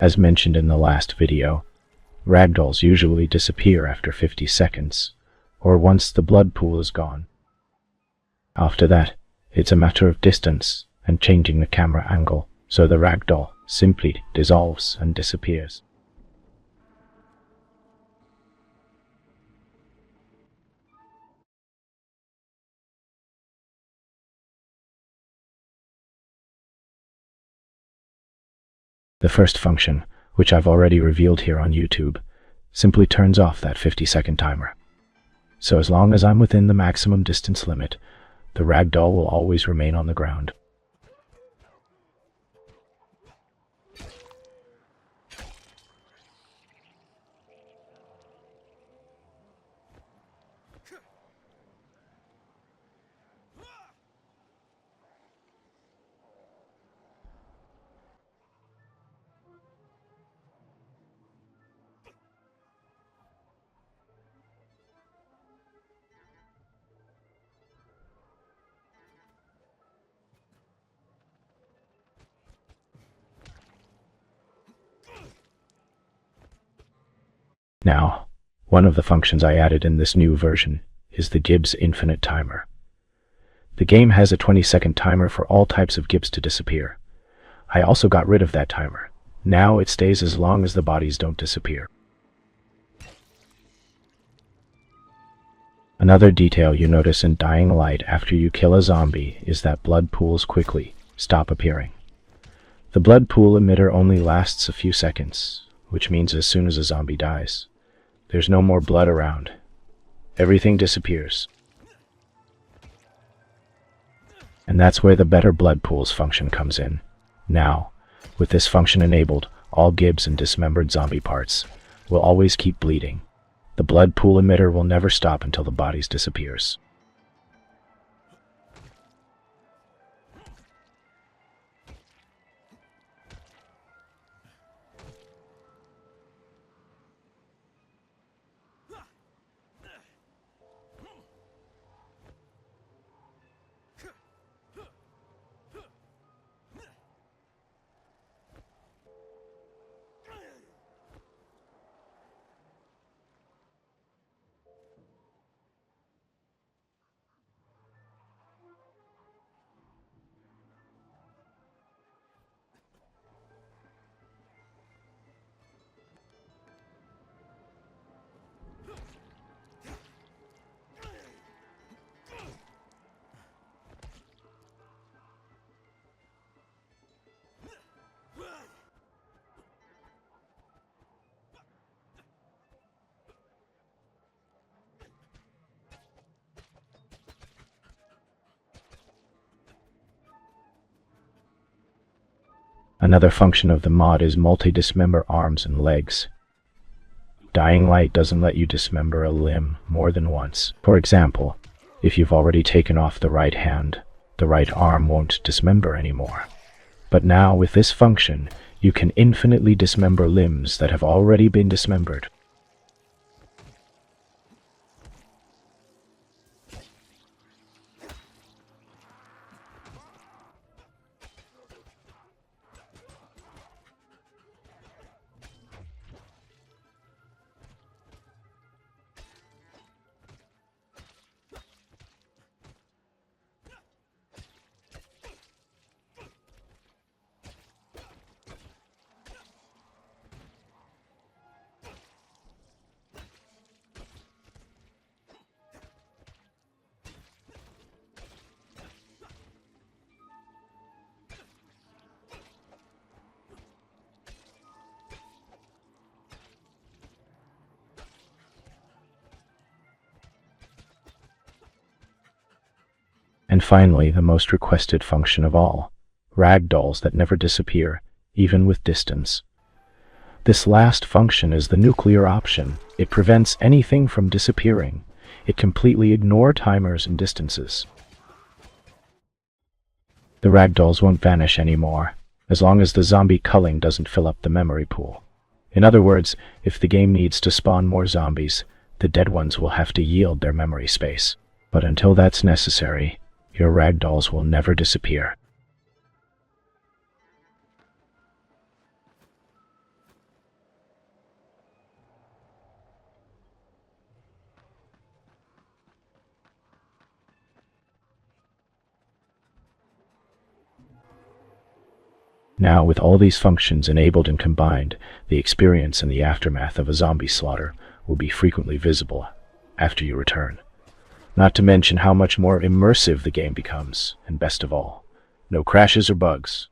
As mentioned in the last video, Ragdolls usually disappear after 50 seconds, or once the blood pool is gone. After that, it's a matter of distance and changing the camera angle, so the Ragdoll simply dissolves and disappears. The first function, which I've already revealed here on YouTube, simply turns off that 50-second timer. So as long as I'm within the maximum distance limit, the Ragdoll will always remain on the ground. Now, one of the functions I added in this new version is the Gibs Infinite Timer. The game has a 20-second timer for all types of Gibs to disappear. I also got rid of that timer. Now it stays as long as the bodies don't disappear. Another detail you notice in Dying Light after you kill a zombie is that blood pools quickly stop appearing. The blood pool emitter only lasts a few seconds, which means as soon as a zombie dies, there's no more blood around. Everything disappears. And that's where the better blood pools function comes in. Now, with this function enabled, all Gibs and dismembered zombie parts will always keep bleeding. The blood pool emitter will never stop until the bodies disappears. Another function of the mod is Multi-Dismember Arms and Legs. Dying Light doesn't let you dismember a limb more than once. For example, if you've already taken off the right hand, the right arm won't dismember anymore. But now, with this function, you can infinitely dismember limbs that have already been dismembered. And finally, the most requested function of all, Ragdolls that never disappear, even with distance. This last function is the nuclear option. It prevents anything from disappearing. It completely ignores timers and distances. The Ragdolls won't vanish anymore, as long as the zombie culling doesn't fill up the memory pool. In other words, if the game needs to spawn more zombies, the dead ones will have to yield their memory space. But until that's necessary, your Ragdolls will never disappear. Now, with all these functions enabled and combined, the experience in the aftermath of a zombie slaughter will be frequently visible after you return. Not to mention how much more immersive the game becomes, and best of all, no crashes or bugs.